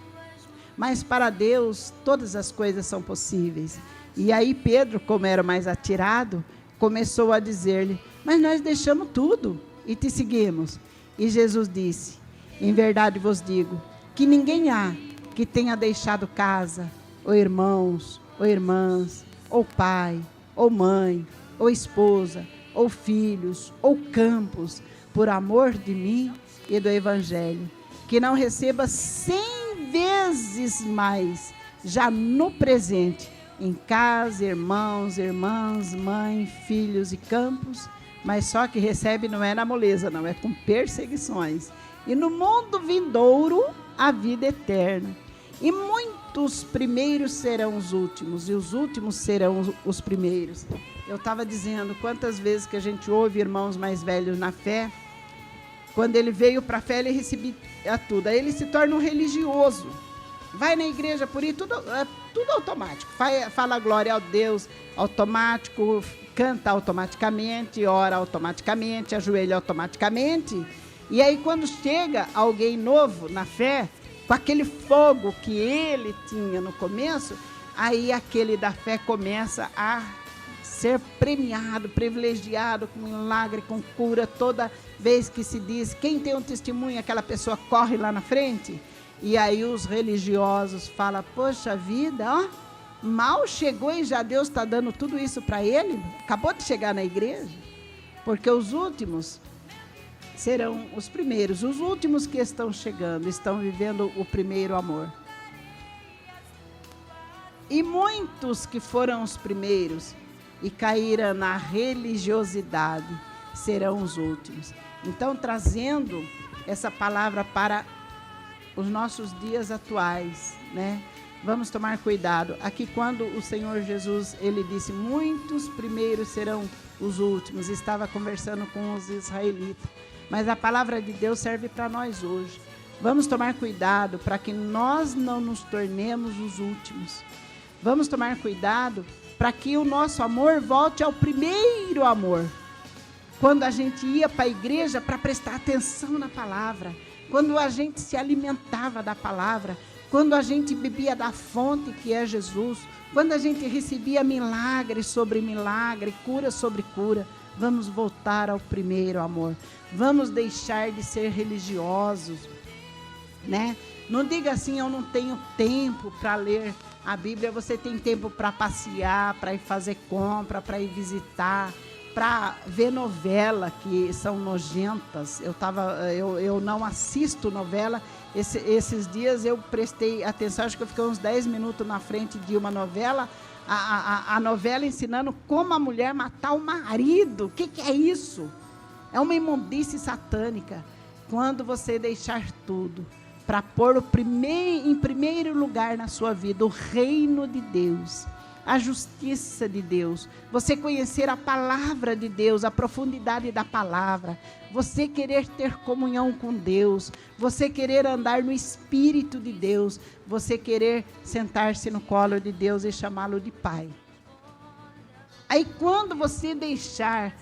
mas para Deus todas as coisas são possíveis. E aí Pedro, como era mais atirado, começou a dizer-lhe: mas nós deixamos tudo e te seguimos. E Jesus disse: em verdade vos digo, que ninguém há que tenha deixado casa, ou irmãos, ou irmãs, ou pai, ou mãe, ou esposa, ou filhos, ou campos, por amor de mim e do Evangelho, que não receba 100 vezes mais, já no presente, em casa, irmãos, irmãs, mãe, filhos e campos, mas só que recebe não é na moleza, não, é com perseguições. E no mundo vindouro, a vida eterna. E muitos primeiros serão os últimos, e os últimos serão os primeiros. Eu estava dizendo quantas vezes que a gente ouve irmãos mais velhos na fé, quando ele veio para a fé, ele recebia tudo. Aí ele se torna um religioso. Vai na igreja por aí, tudo automático. Fala glória a Deus automático, canta automaticamente, ora automaticamente, ajoelha automaticamente. E aí quando chega alguém novo na fé, com aquele fogo que ele tinha no começo, aí aquele da fé começa a ser premiado, privilegiado com milagre, com cura. Toda vez que se diz, quem tem um testemunho, aquela pessoa corre lá na frente. E aí os religiosos falam: poxa vida, ó, mal chegou e já Deus está dando tudo isso para ele, acabou de chegar na igreja. Porque os últimos serão os primeiros, os últimos que estão chegando, estão vivendo o primeiro amor. E muitos que foram os primeiros e caíram na religiosidade serão os últimos. Então, trazendo essa palavra para os nossos dias atuais, né? Vamos tomar cuidado. Aqui quando o Senhor Jesus, ele disse, muitos primeiros serão os últimos, estava conversando com os israelitas. Mas a palavra de Deus serve para nós hoje. Vamos tomar cuidado para que nós não nos tornemos os últimos. Vamos tomar cuidado para que o nosso amor volte ao primeiro amor. Quando a gente ia para a igreja para prestar atenção na palavra, quando a gente se alimentava da palavra, quando a gente bebia da fonte que é Jesus, quando a gente recebia milagre sobre milagre, cura sobre cura, vamos voltar ao primeiro amor. Vamos deixar de ser religiosos, né? Não diga assim, eu não tenho tempo para ler a Bíblia. Você tem tempo para passear, para ir fazer compra, para ir visitar, para ver novela que são nojentas. Eu não assisto novela. Esses dias eu prestei atenção, acho que eu fiquei uns 10 minutos na frente de uma novela, a novela ensinando como a mulher matar o marido. O que é isso? É uma imundície satânica. Quando você deixar tudo para pôr em primeiro lugar na sua vida o reino de Deus, a justiça de Deus, você conhecer a palavra de Deus, a profundidade da palavra, você querer ter comunhão com Deus, você querer andar no Espírito de Deus, você querer sentar-se no colo de Deus e chamá-lo de Pai. Aí quando você deixar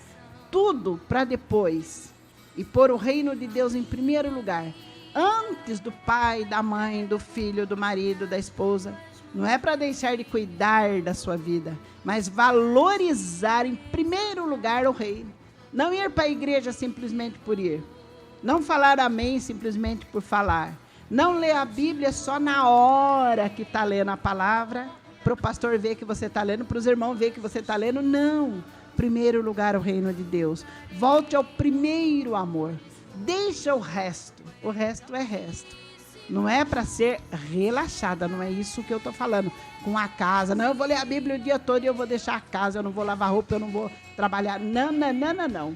tudo para depois e pôr o reino de Deus em primeiro lugar, antes do pai, da mãe, do filho, do marido, da esposa, não é para deixar de cuidar da sua vida, mas valorizar em primeiro lugar o reino. Não ir para a igreja simplesmente por ir. Não falar amém simplesmente por falar. Não ler a Bíblia só na hora que está lendo a palavra, para o pastor ver que você está lendo, para os irmãos ver que você está lendo. Não. Primeiro lugar o reino de Deus. Volte ao primeiro amor. Deixa o resto é resto. Não é para ser relaxada, não é isso que eu estou falando. Com a casa, não, eu vou ler a Bíblia o dia todo e eu vou deixar a casa, eu não vou lavar roupa, eu não vou trabalhar. Não.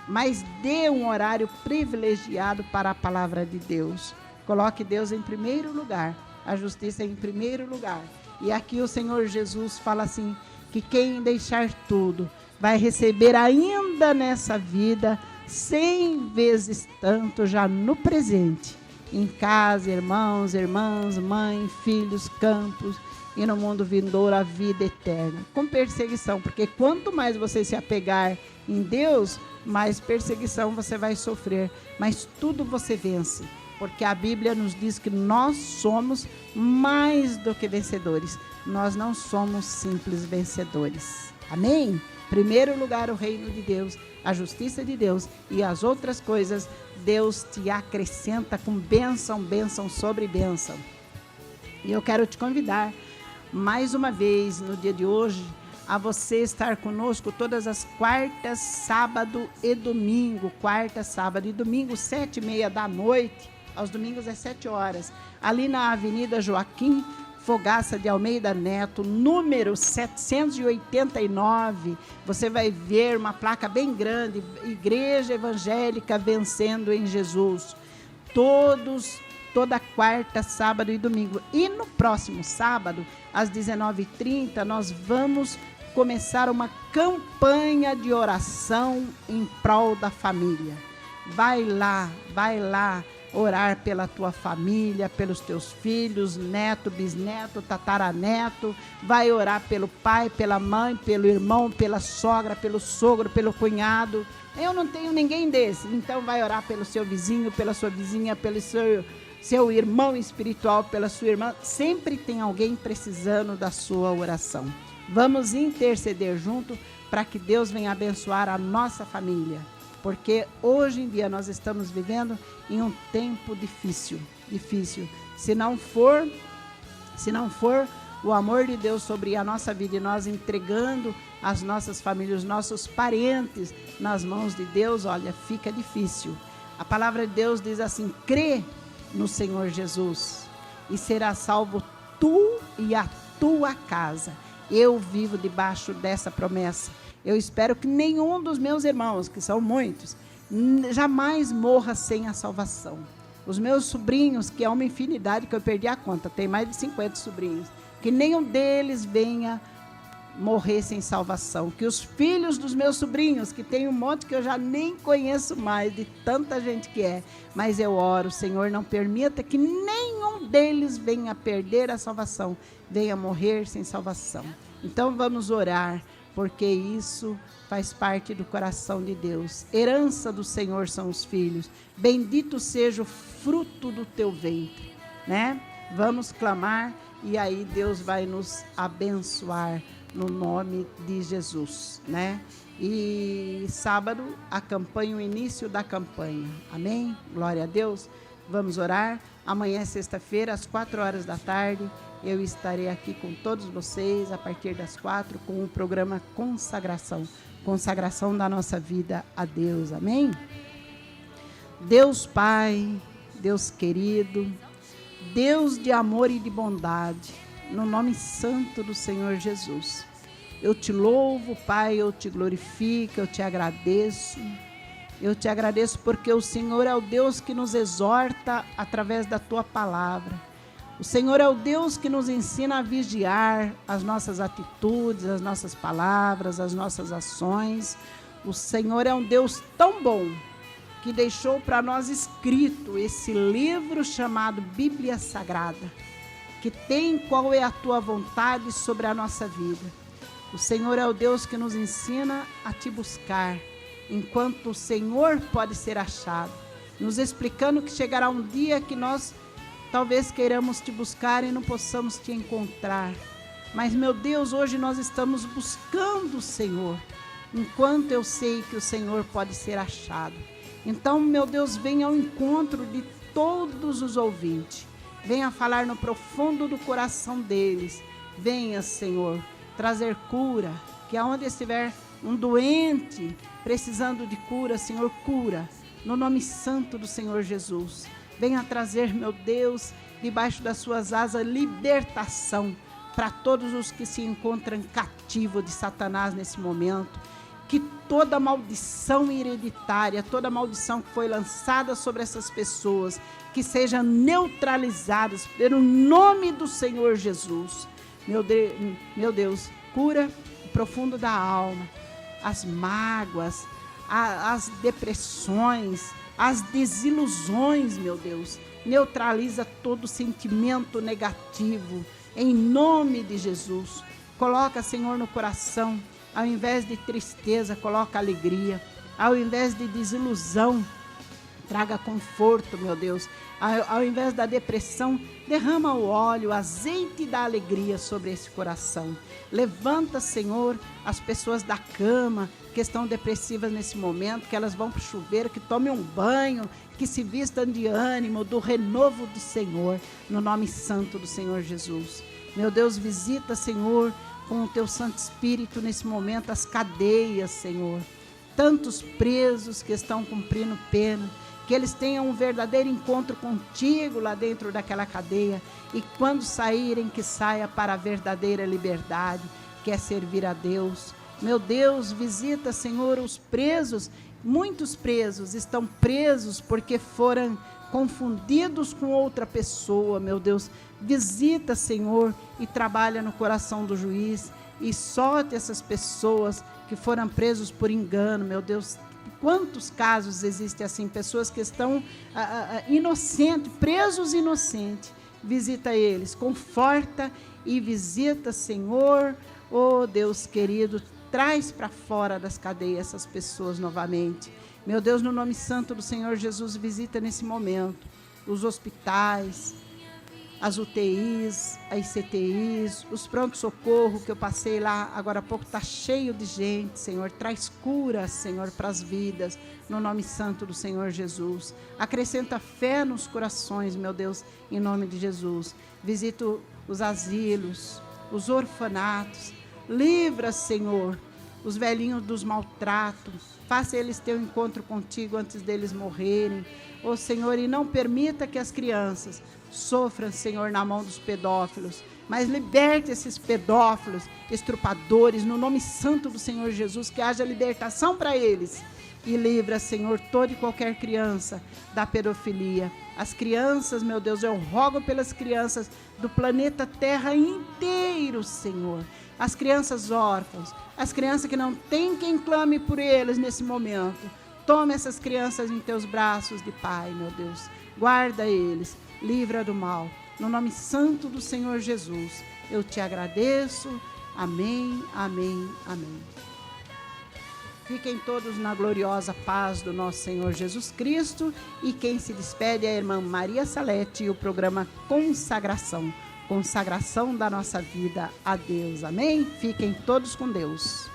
Mas dê um horário privilegiado para a palavra de Deus. Coloque Deus em primeiro lugar, a justiça em primeiro lugar. E aqui o Senhor Jesus fala assim, que quem deixar tudo vai receber ainda nessa vida 100 vezes tanto já no presente, em casa, irmãos, irmãs, mãe, filhos, campos e no mundo vindouro a vida eterna, com perseguição, porque quanto mais você se apegar em Deus, mais perseguição você vai sofrer, mas tudo você vence, porque a Bíblia nos diz que nós somos mais do que vencedores, nós não somos simples vencedores, amém? Primeiro lugar o reino de Deus, a justiça de Deus, e as outras coisas Deus te acrescenta com bênção sobre bênção. E eu quero te convidar mais uma vez no dia de hoje a você estar conosco todas as quartas, sábado e domingo, 7h30 da noite, aos domingos é 7 horas, ali na Avenida Joaquim Fogaça de Almeida Neto, número 789, você vai ver uma placa bem grande, Igreja Evangélica Vencendo em Jesus, toda quarta, sábado e domingo. E no próximo sábado, às 19h30, nós vamos começar uma campanha de oração em prol da família. Vai lá, orar pela tua família, pelos teus filhos, neto, bisneto, tataraneto, vai orar pelo pai, pela mãe, pelo irmão, pela sogra, pelo sogro, pelo cunhado. Eu não tenho ninguém desse, então vai orar pelo seu vizinho, pela sua vizinha, pelo seu irmão espiritual, pela sua irmã. Sempre tem alguém precisando da sua oração. Vamos interceder junto para que Deus venha abençoar a nossa família. Porque hoje em dia nós estamos vivendo em um tempo difícil. Se não for o amor de Deus sobre a nossa vida e nós entregando as nossas famílias, os nossos parentes nas mãos de Deus, olha, fica difícil. A palavra de Deus diz assim, crê no Senhor Jesus e será salvo tu e a tua casa. Eu vivo debaixo dessa promessa. Eu espero que nenhum dos meus irmãos, que são muitos, jamais morra sem a salvação. Os meus sobrinhos, que é uma infinidade, que eu perdi a conta, tem mais de 50 sobrinhos, que nenhum deles venha morrer sem salvação. Que os filhos dos meus sobrinhos, que tem um monte que eu já nem conheço mais, de tanta gente que é, mas eu oro, Senhor, não permita que nenhum deles venha perder a salvação, venha morrer sem salvação. Então vamos orar, porque isso faz parte do coração de Deus. Herança do Senhor são os filhos. Bendito seja o fruto do teu ventre, né? Vamos clamar e aí Deus vai nos abençoar no nome de Jesus, né? E sábado acompanha o início da campanha. Amém? Glória a Deus. Vamos orar. Amanhã é sexta-feira, às 16h. Eu estarei aqui com todos vocês a partir das 4 com o programa Consagração da nossa vida a Deus, amém? Deus Pai, Deus querido, Deus de amor e de bondade, no nome santo do Senhor Jesus, eu te louvo, Pai, eu te glorifico, eu te agradeço, Eu te agradeço porque o Senhor é o Deus que nos exorta através da tua palavra. O Senhor é o Deus que nos ensina a vigiar as nossas atitudes, as nossas palavras, as nossas ações. O Senhor é um Deus tão bom que deixou para nós escrito esse livro chamado Bíblia Sagrada, que tem qual é a tua vontade sobre a nossa vida. O Senhor é o Deus que nos ensina a te buscar, enquanto o Senhor pode ser achado, nos explicando que chegará um dia que nós talvez queiramos te buscar e não possamos te encontrar. Mas, meu Deus, hoje nós estamos buscando o Senhor, enquanto eu sei que o Senhor pode ser achado. Então, meu Deus, venha ao encontro de todos os ouvintes. Venha falar no profundo do coração deles. Venha, Senhor, trazer cura, que aonde estiver um doente precisando de cura, Senhor, cura, no nome santo do Senhor Jesus. Venha trazer, meu Deus, debaixo das suas asas, libertação para todos os que se encontram cativos de Satanás nesse momento. Que toda maldição hereditária, toda maldição que foi lançada sobre essas pessoas, que sejam neutralizadas pelo nome do Senhor Jesus. Meu Deus, cura o profundo da alma, as mágoas, as depressões, as desilusões, meu Deus. Neutraliza todo sentimento negativo, em nome de Jesus. Coloca, Senhor, no coração, ao invés de tristeza, coloca alegria. Ao invés de desilusão, traga conforto, meu Deus. Ao invés da depressão, derrama o óleo, o azeite da alegria sobre esse coração. Levanta, Senhor, as pessoas da cama que estão depressivas nesse momento, que elas vão para o chuveiro, que tomem um banho, que se vistam de ânimo, do renovo do Senhor, no nome santo do Senhor Jesus. Meu Deus, visita, Senhor, com o teu Santo Espírito nesse momento as cadeias, Senhor. Tantos presos que estão cumprindo pena, que eles tenham um verdadeiro encontro contigo lá dentro daquela cadeia, e quando saírem, que saia para a verdadeira liberdade, que é servir a Deus. Meu Deus, visita, Senhor, os presos. Muitos presos estão presos porque foram confundidos com outra pessoa, meu Deus. Visita, Senhor, e trabalha no coração do juiz, e solte essas pessoas que foram presos por engano, meu Deus. Quantos casos existem assim, pessoas que estão inocentes, presos inocentes. Visita eles, conforta e visita, Senhor, oh Deus querido, traz para fora das cadeias essas pessoas novamente. Meu Deus, no nome santo do Senhor Jesus, visita nesse momento os hospitais, as UTIs, as CTIs, os pronto-socorro que eu passei lá agora há pouco, está cheio de gente, Senhor. Traz cura, Senhor, para as vidas, no nome santo do Senhor Jesus. Acrescenta fé nos corações, meu Deus, em nome de Jesus. Visita os asilos, os orfanatos. Livra, Senhor, os velhinhos dos maltratos. Faça eles ter um encontro contigo antes deles morrerem. Ó Senhor, e não permita que as crianças sofram, Senhor, na mão dos pedófilos. Mas liberte esses pedófilos, estrupadores, no nome santo do Senhor Jesus, que haja libertação para eles. E livra, Senhor, toda e qualquer criança da pedofilia. As crianças, meu Deus, eu rogo pelas crianças do planeta Terra inteiro, Senhor. As crianças órfãs, as crianças que não têm quem clame por eles nesse momento. Toma essas crianças em teus braços de Pai, meu Deus. Guarda eles, livra do mal. No nome santo do Senhor Jesus, eu te agradeço. Amém, amém, amém. Fiquem todos na gloriosa paz do nosso Senhor Jesus Cristo. E quem se despede é a irmã Maria Salete e o programa Consagração. Consagração da nossa vida a Deus. Amém? Fiquem todos com Deus.